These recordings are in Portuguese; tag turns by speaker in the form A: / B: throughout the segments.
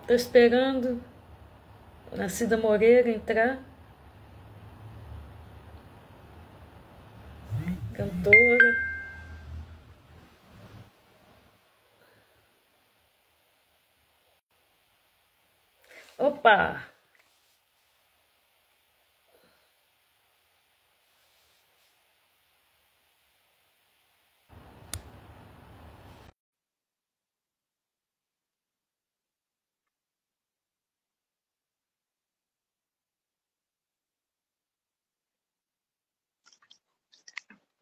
A: Tô esperando a Cida Moreira entrar, cantora. Opa!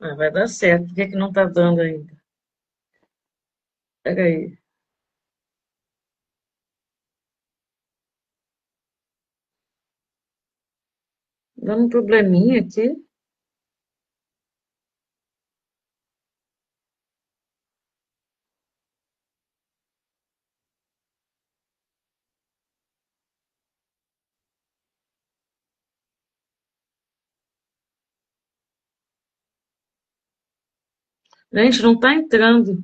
A: Ah, vai dar certo. Por que que não tá dando ainda? Pera aí. Dando um probleminha aqui. Gente, não tá entrando.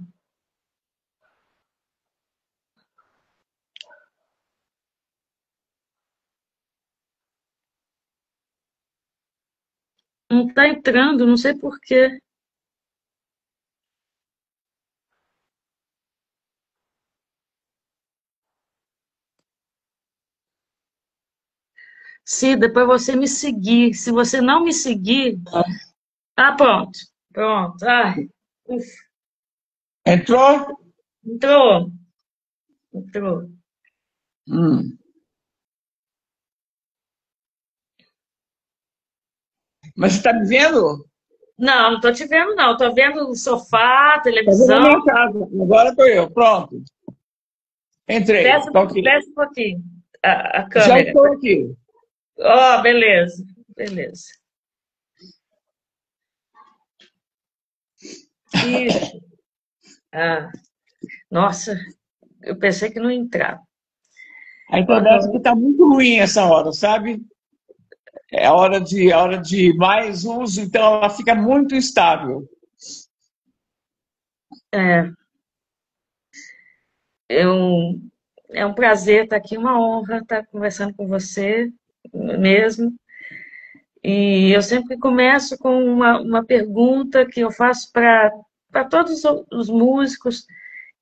A: Não tá entrando, não sei por quê. Cida, para você me seguir. Se você não me seguir. Ah, pronto. Pronto. Ai, ufa,
B: Entrou?
A: entrou. Entrou.
B: Hum. Mas você está me vendo?
A: Não, não tô te vendo, não. Tô vendo o sofá,
B: Está vendo a
A: televisão.
B: minha casa. Agora estou eu. Pronto. Entrei.
A: Desce,
B: Tá ok.
A: desce um pouquinho a
B: Já
A: câmera.
B: estou aqui.
A: Ó, beleza. Beleza. Isso. Ah, nossa, eu pensei que não ia entrar.
B: A
A: Boa
B: internet aqui
A: noite.
B: está muito ruim essa hora, sabe? É a hora de mais uso, então ela fica muito instável.
A: É, eu, é um prazer estar aqui, uma honra estar conversando com você mesmo. E eu sempre começo com uma pergunta que eu faço para todos os músicos,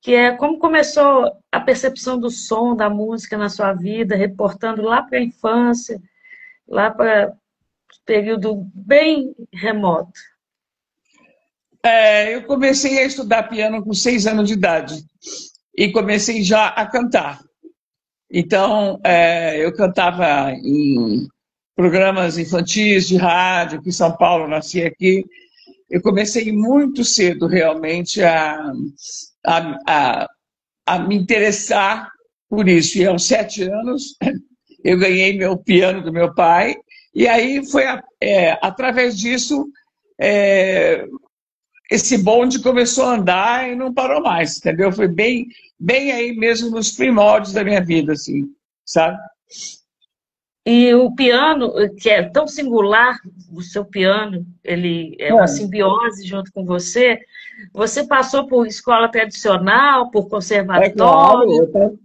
A: que é como começou a percepção do som, da música na sua vida, reportando lá para a infância, lá para período bem remoto.
B: Eu comecei a estudar piano com 6 anos de idade e comecei já a cantar. Então, eu cantava em programas infantis de rádio, aqui em São Paulo, nasci aqui. Eu comecei muito cedo, realmente, a, a, a me interessar por isso. E aos 7 anos, eu ganhei meu piano do meu pai, e aí foi através disso é, esse bonde começou a andar e não parou mais, entendeu? Foi bem, bem aí mesmo nos primórdios da minha vida, assim, sabe?
A: E o piano, que é tão singular, o seu piano, ele é uma simbiose junto com você. Você passou por escola tradicional, por
B: É claro,
A: conservatório?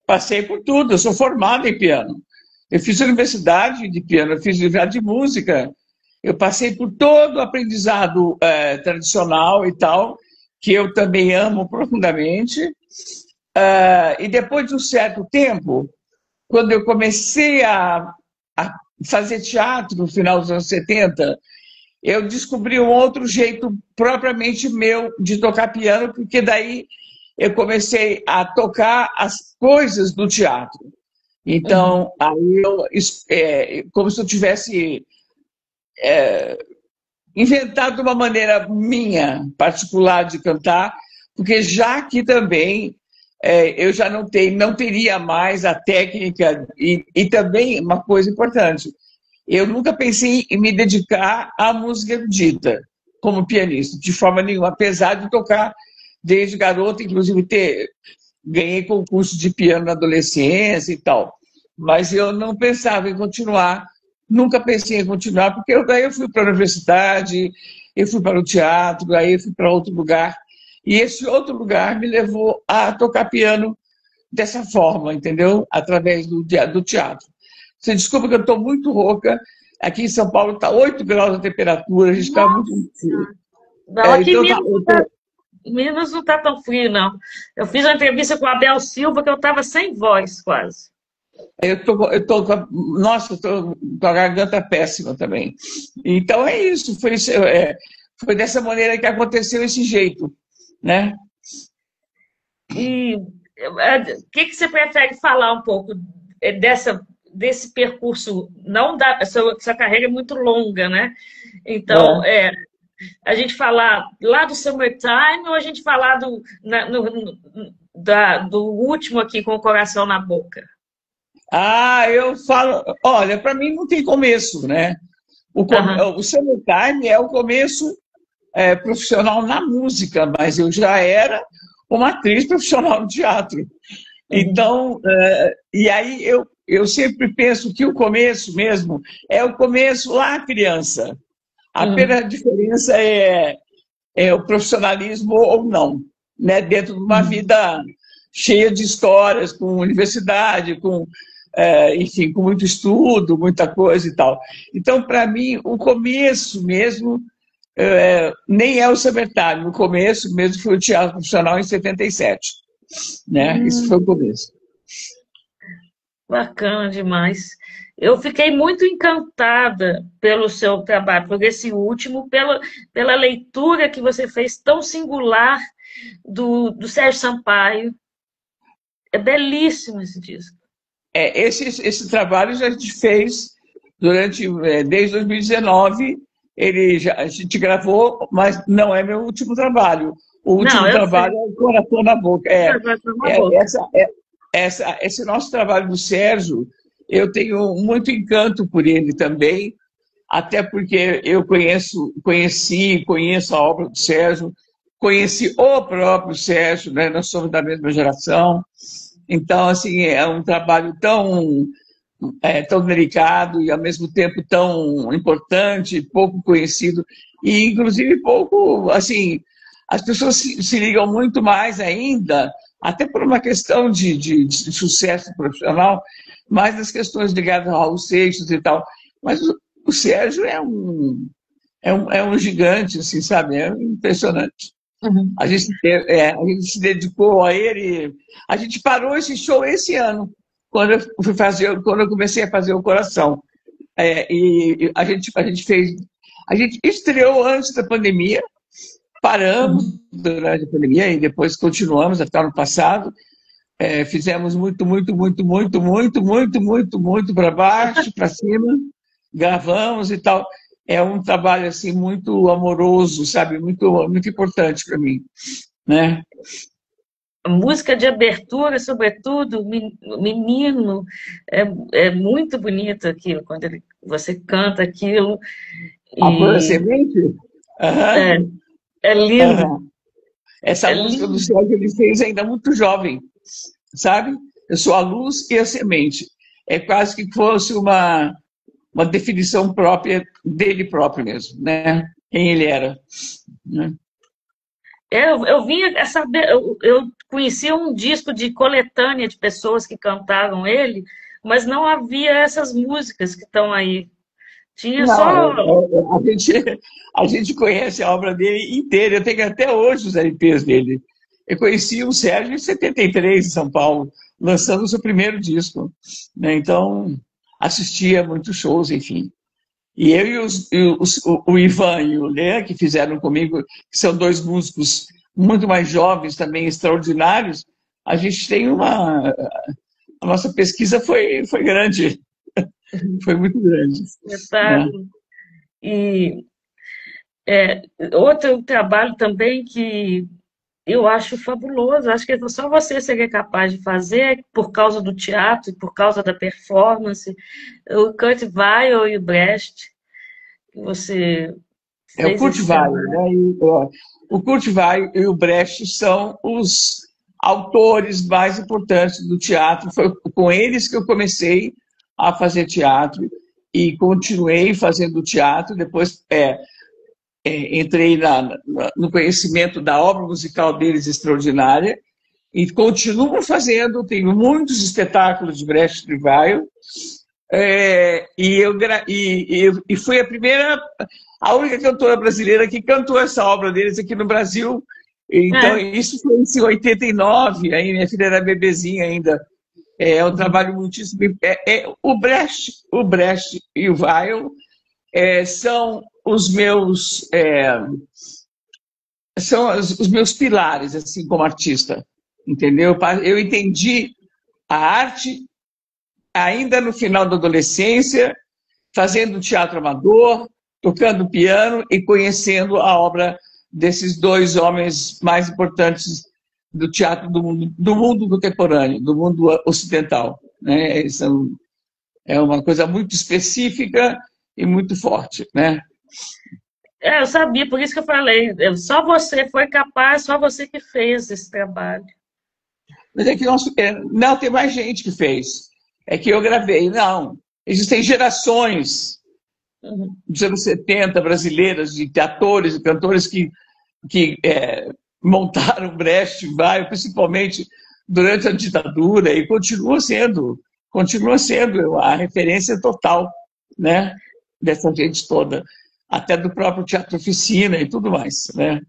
B: passei por tudo, eu sou formado em piano. Eu fiz universidade de piano, eu fiz universidade de música, eu passei por todo o aprendizado tradicional e tal, que eu também amo profundamente. E depois de um certo tempo, quando eu comecei a fazer teatro no final dos anos 70, eu descobri um outro jeito propriamente meu de tocar piano, porque daí eu comecei a tocar as coisas do teatro.
A: Uhum.
B: Então, aí eu, como se eu tivesse inventado uma maneira minha, particular de cantar, porque já que também eu já não teria mais a técnica, e também uma coisa importante, eu nunca pensei em me dedicar à música erudita como pianista, de forma nenhuma, apesar de tocar desde garoto, inclusive ganhei concurso de piano na adolescência e tal. Mas eu não pensava em continuar, nunca pensei em continuar, porque daí eu fui para a universidade, eu fui para o teatro, aí eu fui para outro lugar. E esse outro lugar me levou a tocar piano dessa forma, entendeu? Através do teatro. Você desculpa que eu estou muito rouca. Aqui em São Paulo está 8 graus a temperatura, a gente está muito frio.
A: Não, aqui
B: Então,
A: Minas não está tão frio, não. Eu fiz uma entrevista com a Abel Silva que eu estava sem voz, quase.
B: Nossa, eu tô com a garganta péssima também. Então é isso, foi dessa maneira que aconteceu esse jeito, né?
A: E o que você prefere falar um pouco desse percurso? Não dá, essa carreira é muito longa, né? Então, a gente falar lá do Summertime ou a gente falar do último aqui com o coração na boca?
B: Eu falo, olha, para mim não tem começo, né? O Summertime é o começo profissional na música, mas eu já era uma atriz profissional no teatro. Então, e aí eu sempre penso que o começo mesmo é o começo lá criança. Apenas a diferença é o profissionalismo ou não, né? Dentro de uma vida cheia de histórias, com universidade, enfim, com muito estudo, muita coisa e tal. Então, para mim, o começo mesmo nem é o Summertime. O começo mesmo foi o teatro profissional em 77. Né? Isso foi o começo.
A: Bacana demais. Eu fiquei muito encantada pelo seu trabalho, por esse último, pela leitura que você fez tão singular do Sérgio Sampaio. É belíssimo esse disco.
B: Esse trabalho a gente fez desde 2019. A gente gravou, mas não é meu último trabalho. O último trabalho é o Coração na Boca. Esse nosso trabalho do Sérgio, eu tenho muito encanto por ele também, até porque eu conheço a obra do Sérgio, conheci o próprio Sérgio, né? Nós somos da mesma geração. Então, assim, é um trabalho tão delicado e, ao mesmo tempo, tão importante, pouco conhecido, e, inclusive, pouco, assim, as pessoas se ligam muito mais ainda, até por uma questão de sucesso profissional, mais das questões ligadas ao Raul Seixas e tal. Mas o Sérgio é um gigante, assim, sabe? É impressionante. A gente se dedicou a ele. A gente parou esse show esse ano, quando eu comecei a fazer o Coração. E a gente fez. A gente estreou antes da pandemia, paramos durante a pandemia e depois continuamos até o ano passado. Fizemos muito para baixo, para cima, gravamos e tal. É um trabalho assim muito amoroso, sabe? Muito, muito importante para mim, né?
A: A música de abertura, sobretudo, Menino, é muito bonito aquilo, quando você canta aquilo.
B: A Flor da Semente?
A: É lindo.
B: Essa música do Sérgio ele fez ainda muito jovem, sabe? Eu sou a luz e a semente. É quase que fosse uma definição própria dele próprio mesmo, né? Quem ele era. Né?
A: Eu vinha saber, eu conhecia um disco de coletânea de pessoas que cantaram ele, mas não havia essas músicas que estão aí. Tinha só.
B: A gente conhece a obra dele inteira. Eu tenho até hoje os LPs dele. Eu conheci o Sérgio em 73, em São Paulo, lançando o seu primeiro disco. Né? Então, assistia a muitos shows, enfim. E eu e o Ivan e o Leandro, que fizeram comigo, que são dois músicos muito mais jovens, também extraordinários, a gente tem a nossa pesquisa foi grande. Foi muito grande.
A: Né? E outro trabalho também que eu acho fabuloso, acho que só você seria capaz de fazer, por causa do teatro, por causa da performance, o Kurt Weill e o Brecht, que você fez.
B: O Kurt Weill, né? O Kurt Weill e o Brecht são os autores mais importantes do teatro. Foi com eles que eu comecei a fazer teatro e continuei fazendo teatro. Depois entrei no conhecimento da obra musical deles extraordinária e continuo fazendo, tenho muitos espetáculos de Brecht Rivaio, e fui a única cantora brasileira que cantou essa obra deles aqui no Brasil. Então, isso foi em 89, aí minha filha era bebezinha ainda. É um trabalho muitíssimo. O Brecht e o Weill são os meus os meus pilares, assim, como artista, entendeu? Eu entendi a arte ainda no final da adolescência, fazendo teatro amador, tocando piano e conhecendo a obra desses dois homens mais importantes do teatro do mundo contemporâneo, do mundo ocidental, né? É uma coisa muito específica e muito forte, né?
A: Eu sabia, por isso que eu falei. Só você foi capaz, só você que fez esse trabalho.
B: Mas é que não, tem mais gente que fez. É que eu gravei. Não, existem gerações dos anos 70 brasileiras de atores e cantores que montaram Brecht Weill, principalmente durante a ditadura, e continua sendo a referência total, né, dessa gente toda, até do próprio Teatro Oficina e tudo mais, né?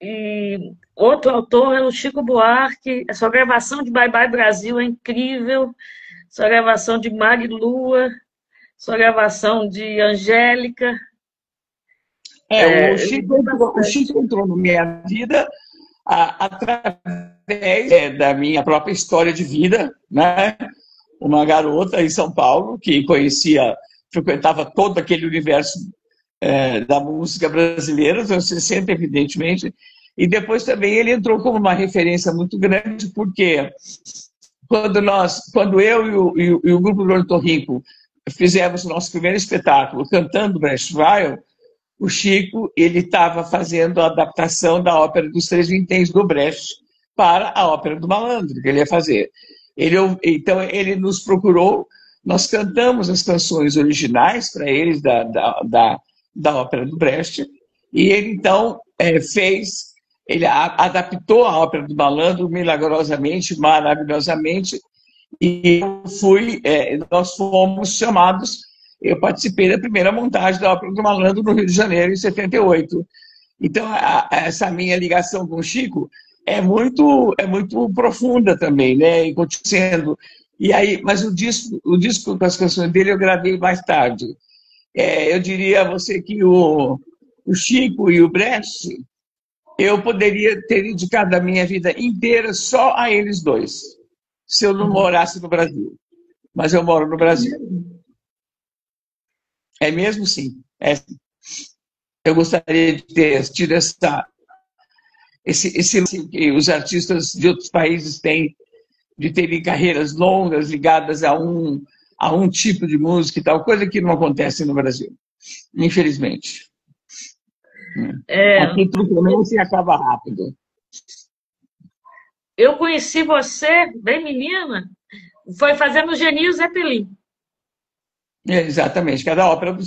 A: E outro autor é o Chico Buarque. A sua gravação de Bye Bye Brasil é incrível. Sua gravação de Mari Lua, sua gravação de Angélica.
B: O Chico entrou na minha vida através da minha própria história de vida, né? Uma garota em São Paulo que frequentava todo aquele universo da música brasileira, dos anos 60, evidentemente, e depois também ele entrou como uma referência muito grande, porque quando eu e o grupo do Ornitorrinco fizemos o nosso primeiro espetáculo cantando Brecht Weill, o Chico estava fazendo a adaptação da ópera dos Três Vinténs do Brecht para a ópera do Malandro, que ele ia fazer. Então ele nos procurou, nós cantamos as canções originais para eles da ópera do Brecht, e ele então ele adaptou a ópera do Malandro milagrosamente, maravilhosamente, e nós fomos chamados. Eu participei da primeira montagem da Ópera do Malandro no Rio de Janeiro, em 78. Então, essa minha ligação com o Chico é muito profunda também, né? E acontecendo. Mas o disco com as canções dele eu gravei mais tarde. Eu diria a você que o Chico e o Brecht, eu poderia ter dedicado a minha vida inteira só a eles dois, se eu não morasse no Brasil. Mas eu moro no Brasil. É mesmo, sim. Eu gostaria de ter tido esse que os artistas de outros países têm, de terem carreiras longas ligadas a um tipo de música e tal, coisa que não acontece no Brasil, infelizmente. Aqui tudo começa e acaba rápido.
A: Eu conheci você, bem menina, foi fazendo o Genil Zeppelin.
B: Exatamente, que é da ópera do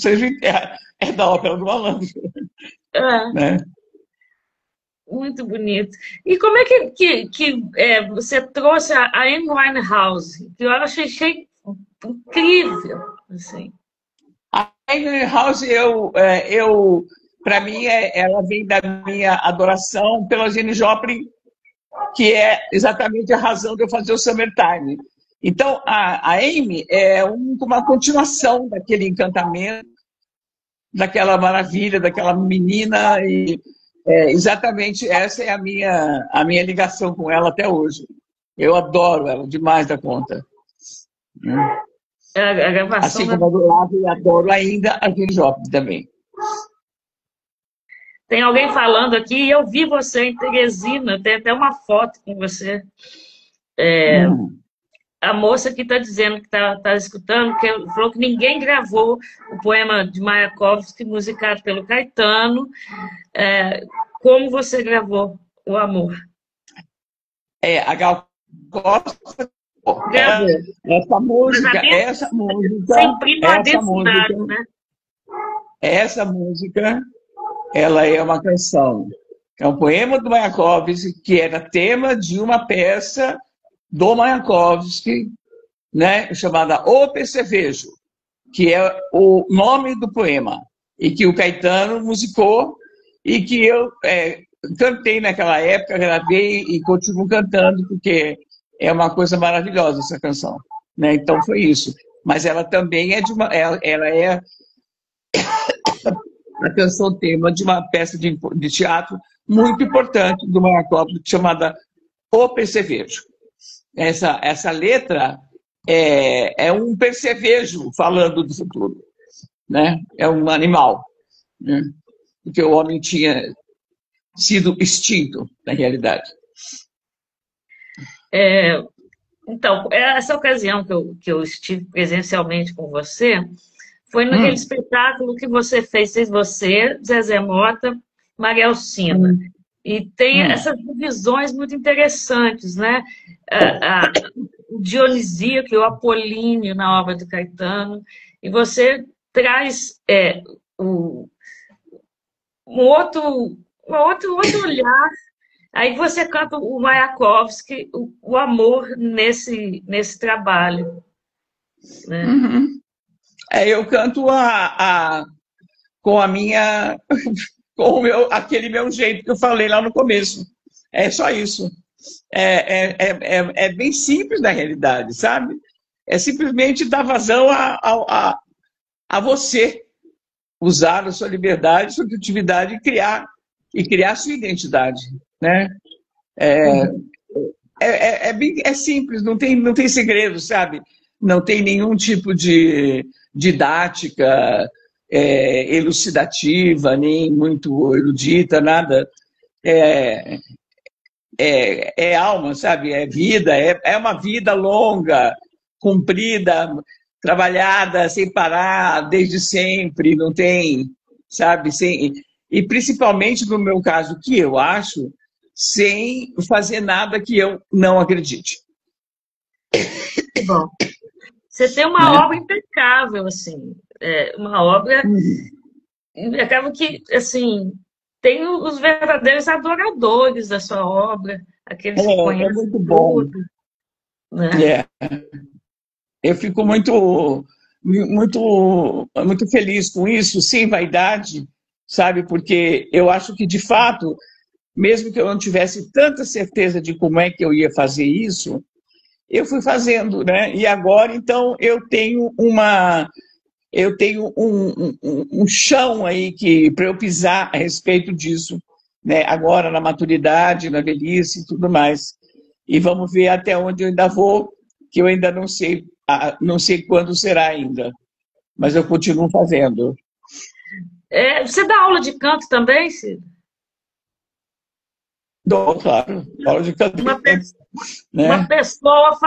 B: é da ópera do Malandro. Né?
A: Muito bonito. E como é que você trouxe a Amy Winehouse? Que eu achei incrível. Assim.
B: A Amy Winehouse, para mim, ela vem da minha adoração pela Janis Joplin, que é exatamente a razão de eu fazer o Summertime. Então, a Amy é uma continuação daquele encantamento, daquela maravilha, daquela menina, e exatamente essa é a minha ligação com ela até hoje. Eu adoro ela demais da conta.
A: A gravação
B: assim como eu adorava e adoro ainda a Janis Joplin também.
A: Tem alguém falando aqui, eu vi você em Teresina, tem até uma foto com você. A moça que está dizendo que está escutando, que falou que ninguém gravou o poema de Mayakovsky, musicado pelo Caetano, como você gravou o Amor.
B: A Gal Costa
A: gravou.
B: Essa música, ela é uma canção É um poema do Mayakovsky que era tema de uma peça do Mayakovsky, né, chamada O Percevejo, que é o nome do poema, e que o Caetano musicou e que eu cantei naquela época, gravei e continuo cantando, porque é uma coisa maravilhosa essa canção. Né? Então foi isso. Mas ela também é ela é a canção tema de uma peça de teatro muito importante do Mayakovsky, chamada O Percevejo. Essa letra é um percevejo falando do futuro, né? É um animal, né? Porque o homem tinha sido extinto, na realidade.
A: Então, essa ocasião que eu estive presencialmente com você foi naquele espetáculo que você fez você, Zezé Mota, Maria Alcina. E tem essas divisões muito interessantes, né? O Dionisíaco e o Apolíneo na obra do Caetano, e você traz um outro olhar. Aí você canta o Mayakovsky, o amor nesse trabalho. Né?
B: Eu canto com a minha... com aquele meu jeito que eu falei lá no começo. É só isso. É bem simples na realidade, sabe? É simplesmente dar vazão a você, usar a sua liberdade, sua criatividade e criar a sua identidade, né? É simples, não tem segredo, sabe? Não tem nenhum tipo de didática elucidativa, nem muito erudita, nada. É alma, sabe? É vida, é uma vida longa, comprida, trabalhada sem parar, desde sempre, não tem, sabe? E principalmente no meu caso, que eu acho, sem fazer nada que eu não acredite.
A: Bom, você tem uma obra impecável, assim, uma obra acaba que, assim, tem os verdadeiros adoradores da sua obra, aqueles que conhecem
B: é muito bom.
A: tudo. Né?
B: Eu fico muito feliz com isso, sem vaidade, sabe? Porque eu acho que, de fato, mesmo que eu não tivesse tanta certeza de como é que eu ia fazer isso, eu fui fazendo, né? E agora, então, eu tenho um chão aí para eu pisar a respeito disso, né? Agora, na maturidade, na velhice e tudo mais. E vamos ver até onde eu ainda vou, que eu ainda não sei quando será ainda, mas eu continuo fazendo.
A: Você dá aula de canto também, Ciro?
B: Dou, claro, aula de canto.
A: Uma pessoa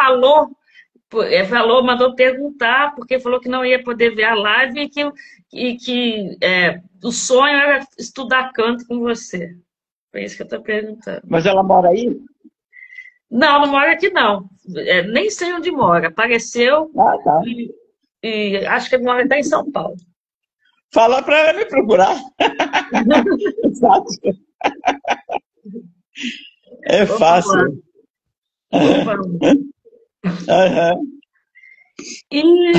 A: mandou perguntar, porque falou que não ia poder ver a live e que o sonho era estudar canto com você. Foi isso que eu estou perguntando.
B: Mas ela mora aí?
A: Não mora aqui, não. Nem sei onde mora. Apareceu
B: tá.
A: e acho que ele mora até em São Paulo.
B: Fala para ela me procurar. É fácil.
A: E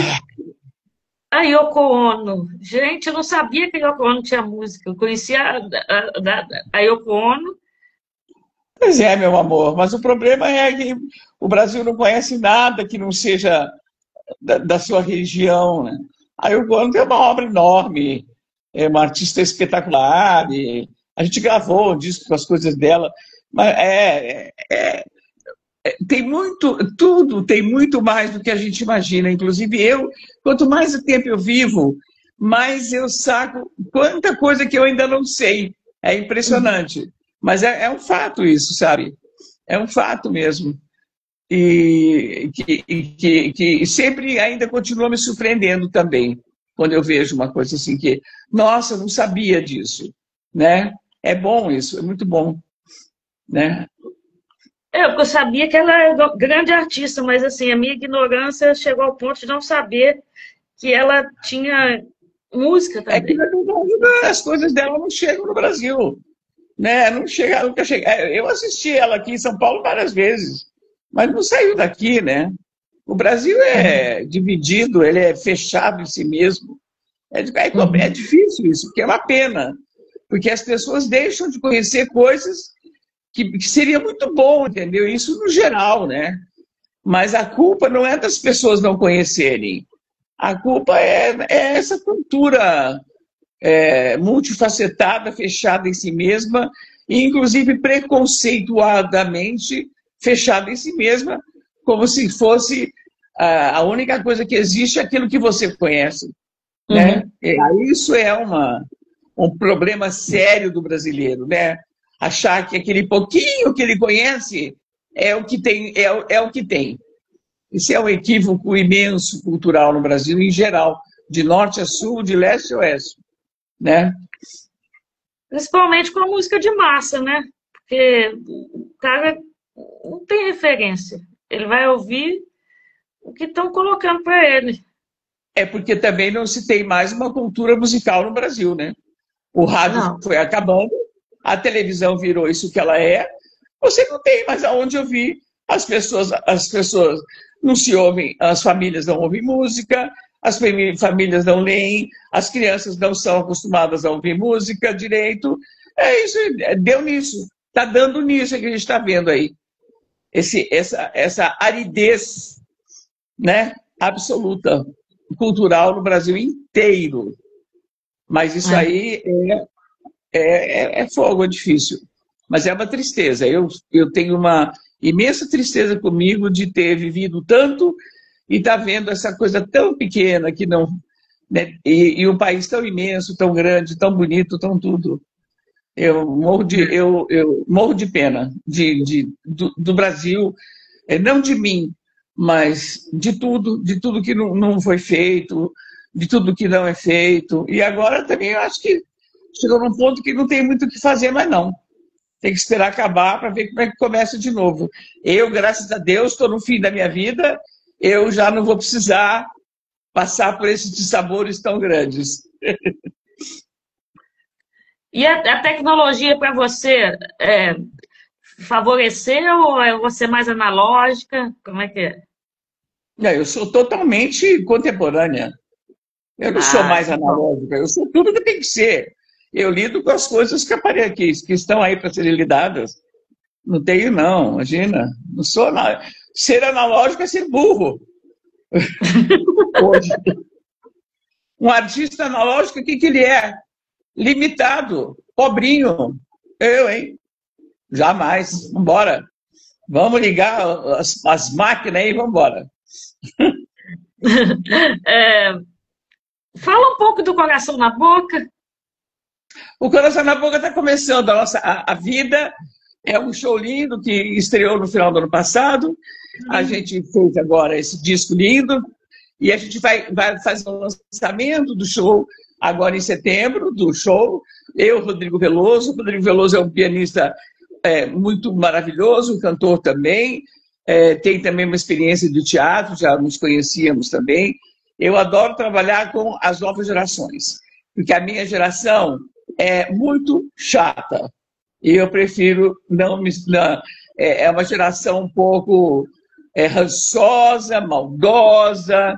A: a Yoko Ono. Gente, eu não sabia que a Yoko Ono tinha música. Eu conhecia a Yoko Ono.
B: Pois é, meu amor, mas o problema é que o Brasil não conhece nada que não seja da sua região, né? A Yoko Ono tem uma obra enorme, é uma artista espetacular, e a gente gravou um disco com as coisas dela, mas tudo tem muito mais do que a gente imagina. Inclusive quanto mais tempo eu vivo, mais eu saco quanta coisa que eu ainda não sei. É impressionante. Mas é um fato isso, sabe? É um fato mesmo. E que sempre ainda continua me surpreendendo também, quando eu vejo uma coisa assim que, nossa, eu não sabia disso, né? É bom isso, é muito bom, né?
A: Eu sabia que ela é grande artista, mas assim, a minha ignorância chegou ao ponto de não saber que ela tinha música também.
B: É que, na verdade, as coisas dela não chegam no Brasil. né? Não chega, nunca chega. Eu assisti ela aqui em São Paulo várias vezes, mas não saiu daqui, né? O Brasil
A: Uhum,
B: é dividido, ele é fechado em si mesmo. É
A: uhum,
B: difícil isso, porque é uma pena, porque as pessoas deixam de conhecer coisas que seria muito bom, entendeu? Isso no geral, né? Mas a culpa não é das pessoas não conhecerem. A culpa é essa cultura multifacetada, fechada em si mesma, e inclusive preconceituadamente fechada em si mesma, como se fosse a única coisa que existe é aquilo que você conhece, né?
A: uhum.
B: Isso é um problema sério do brasileiro, né? Achar que aquele pouquinho que ele conhece é o que tem, é o que tem. Isso é um equívoco imenso cultural no Brasil em geral, de norte a sul, de leste a oeste, né?
A: Principalmente com a música de massa, né? Porque o cara não tem referência. Ele vai ouvir o que estão colocando para ele.
B: É porque também não se tem mais uma cultura musical no Brasil, né? O rádio
A: Não,
B: foi acabando, a televisão virou isso que ela é. Você não tem mais aonde ouvir. As pessoas não se ouvem, as famílias não ouvem música, as famílias não leem, as crianças não são acostumadas a ouvir música direito. É isso, deu nisso. Está dando nisso que a gente está vendo aí. Essa aridez, né, absoluta, cultural no Brasil inteiro. Mas isso
A: é.
B: aí é fogo, é difícil. Mas é uma tristeza. Eu tenho uma imensa tristeza comigo de ter vivido tanto e estar vendo essa coisa tão pequena que não. Né? E um país tão imenso, tão grande, tão bonito, tão tudo. Eu morro de pena do Brasil, não de mim, mas de tudo que não foi feito, de tudo que não é feito. E agora também eu acho que chegou num ponto que não tem muito o que fazer mais, não. Tem que esperar acabar para ver como é que começa de novo. Eu, graças a Deus, estou no fim da minha vida, eu já não vou precisar passar por esses dissabores tão grandes.
A: E a tecnologia para você favoreceu ou é você mais analógica? Como é que é?
B: Eu sou totalmente contemporânea. Eu não sou
A: Ah,
B: mais
A: que bom.
B: analógica, eu sou tudo que tem que ser. Eu lido com as coisas que estão aí para serem lidadas. Não tenho, não, imagina. Não sou nada. Ser analógico é ser burro. Hoje. Um artista analógico, o que, que ele é? Limitado, pobrinho. Eu, hein? Jamais. Vambora. Vamos ligar as máquinas aí e vamos embora.
A: É, fala um pouco do coração na boca.
B: O Coração na Boca está começando. A vida é um show lindo que estreou no final do ano passado. A gente fez agora esse disco lindo e a gente vai fazer o lançamento do show agora em setembro, do show. Eu, Rodrigo Veloso. O Rodrigo Veloso é um pianista muito maravilhoso, um cantor também. Tem também uma experiência de teatro, já nos conhecíamos também. Eu adoro trabalhar com as novas gerações, porque a minha geração é muito chata. E eu prefiro não me. Não, é uma geração um pouco rançosa, maldosa,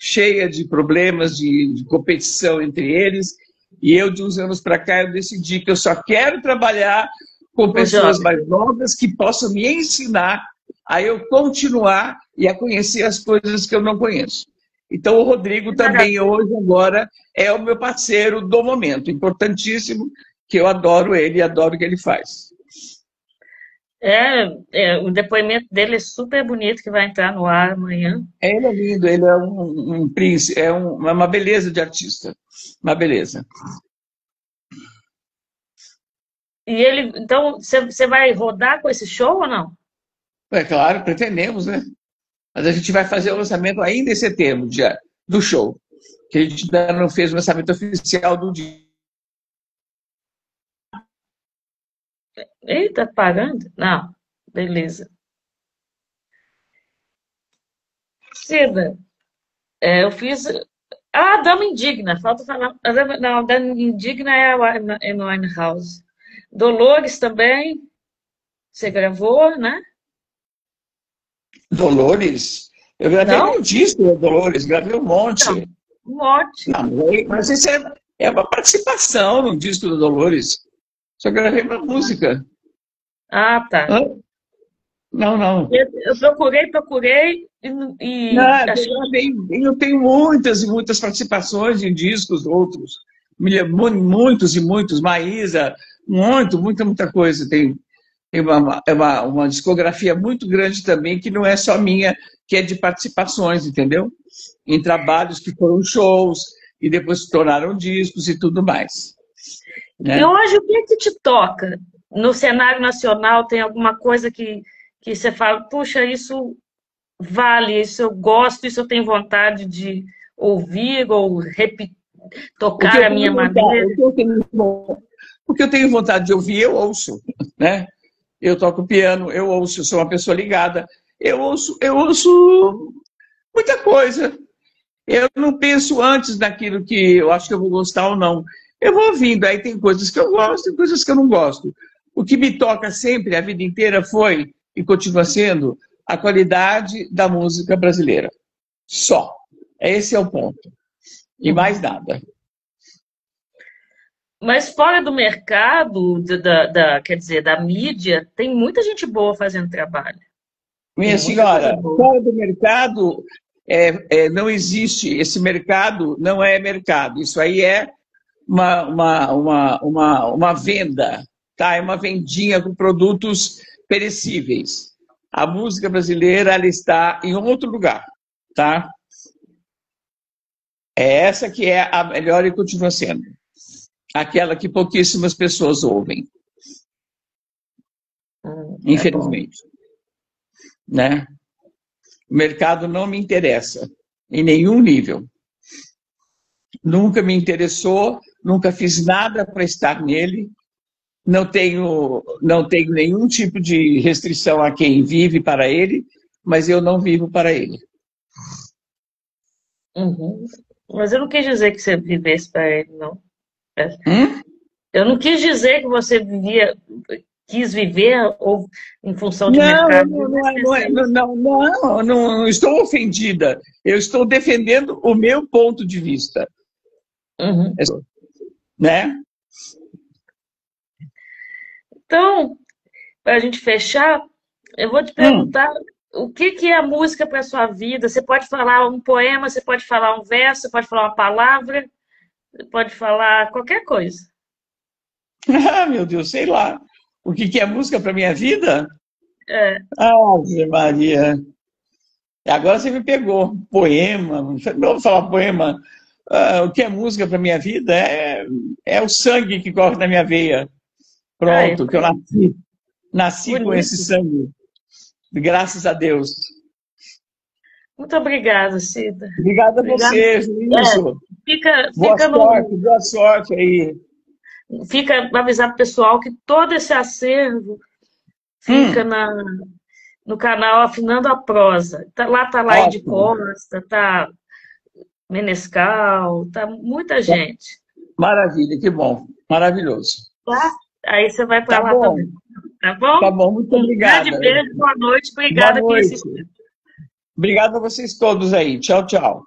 B: cheia de problemas de competição entre eles. E eu, de uns anos para cá, eu decidi que eu só quero trabalhar com
A: O
B: pessoas
A: jovem.
B: mais novas que possam me ensinar a eu continuar e a conhecer as coisas que eu não conheço. Então, o Rodrigo
A: Que
B: também
A: maravilha.
B: hoje, agora, é o meu parceiro do momento, importantíssimo, que eu adoro ele e adoro o que ele faz.
A: O depoimento dele é super bonito, que vai entrar no ar amanhã.
B: Ele é lindo, ele é um príncipe, é uma beleza de artista, uma beleza.
A: E ele, então, você vai rodar com esse show ou não?
B: É claro, pretendemos, né? Mas a gente vai fazer o lançamento ainda em setembro, do show, que a gente ainda não fez o lançamento oficial do dia.
A: Eita, parando? Não, beleza. Cida, eu fiz. Ah, Dama Indigna, falta falar. Não, a Dama Indigna é a Amy Winehouse. Dolores também, você gravou, né?
B: Dolores? Eu gravei
A: Não?
B: um disco da Dolores, gravei um
A: Não,
B: monte.
A: um monte.
B: Não, mas isso é uma participação no disco da Dolores. Só gravei uma música.
A: Ah, tá.
B: Hã? Não, não.
A: Eu procurei e
B: Não,
A: achei.
B: eu tenho muitas e muitas participações em discos outros. Muitos e muitos. Maísa, muita coisa. Tem uma discografia muito grande também, que não é só minha, que é de participações, entendeu? Em trabalhos que foram shows e depois se tornaram discos e tudo mais.
A: E
B: Né?
A: hoje, o que é que te toca? No cenário nacional, tem alguma coisa que você fala, puxa, isso vale, isso eu gosto, isso eu tenho vontade de ouvir ou
B: O que
A: tocar
B: eu
A: a minha
B: tenho vontade,
A: maneira?
B: o que eu tenho vontade de ouvir, eu ouço. Né? Eu toco piano, eu ouço, eu sou uma pessoa ligada, eu ouço muita coisa. Eu não penso antes naquilo que eu acho que eu vou gostar ou não. Eu vou ouvindo, aí tem coisas que eu gosto e coisas que eu não gosto. O que me toca sempre, a vida inteira, foi e continua sendo a qualidade da música brasileira. Só. Esse é o ponto. E mais nada.
A: Mas fora do mercado, quer dizer, da mídia, tem muita gente boa fazendo trabalho. Tem
B: Minha
A: muita coisa
B: senhora,
A: boa.
B: fora do mercado, não existe. Esse mercado não é mercado. Isso aí é uma venda, tá? É uma vendinha com produtos perecíveis. A música brasileira, ela está em outro lugar, tá? É essa que é a melhor e continua sendo. Aquela que pouquíssimas pessoas ouvem,
A: Tá bom.
B: infelizmente, né? O mercado não me interessa em nenhum nível. Nunca me interessou, nunca fiz nada para estar nele. Não tenho nenhum tipo de restrição a quem vive para ele, mas eu não vivo para ele.
A: Uhum. Mas eu não quis dizer que você vivesse para ele, não.
B: Hum?
A: Eu não quis dizer que você quis viver ou em função de
B: Não,
A: mercado.
B: não, não estou ofendida. Eu estou defendendo o meu ponto de vista,
A: Uhum.
B: né?
A: Então, para a gente fechar, eu vou te
B: Hum.
A: perguntar o que é a música para a sua vida? Você pode falar um poema, você pode falar um verso, você pode falar uma palavra, você pode falar qualquer coisa.
B: Ah, meu Deus, sei lá. O que é música para minha vida?
A: É,
B: Ave Maria. Agora você me pegou. Poema. Não vou falar poema. O que é música para minha vida é o sangue que corre na minha veia.
A: é
B: Pronto, que eu nasci com esse
A: bonito.
B: sangue. Graças a Deus.
A: Muito obrigada, Cida.
B: Obrigado a
A: Obrigada.
B: você,
A: É,
B: Juízo.
A: fica,
B: Boa
A: fica no,
B: sorte, boa sorte aí.
A: fica para avisar pro pessoal que todo esse acervo fica
B: Hum,
A: no canal Afinando a Prosa. Tá Laide
B: ótimo.
A: Costa, tá Menescal, tá muita gente,
B: Maravilha, que bom. Maravilhoso.
A: tá? Aí você vai para
B: Tá
A: lá
B: bom,
A: também, tá bom?
B: tá bom. Muito
A: Um grande
B: obrigada.
A: beijo, boa noite,
B: Boa
A: obrigada por
B: noite.
A: assistir.
B: Obrigado a vocês todos aí. Tchau, tchau.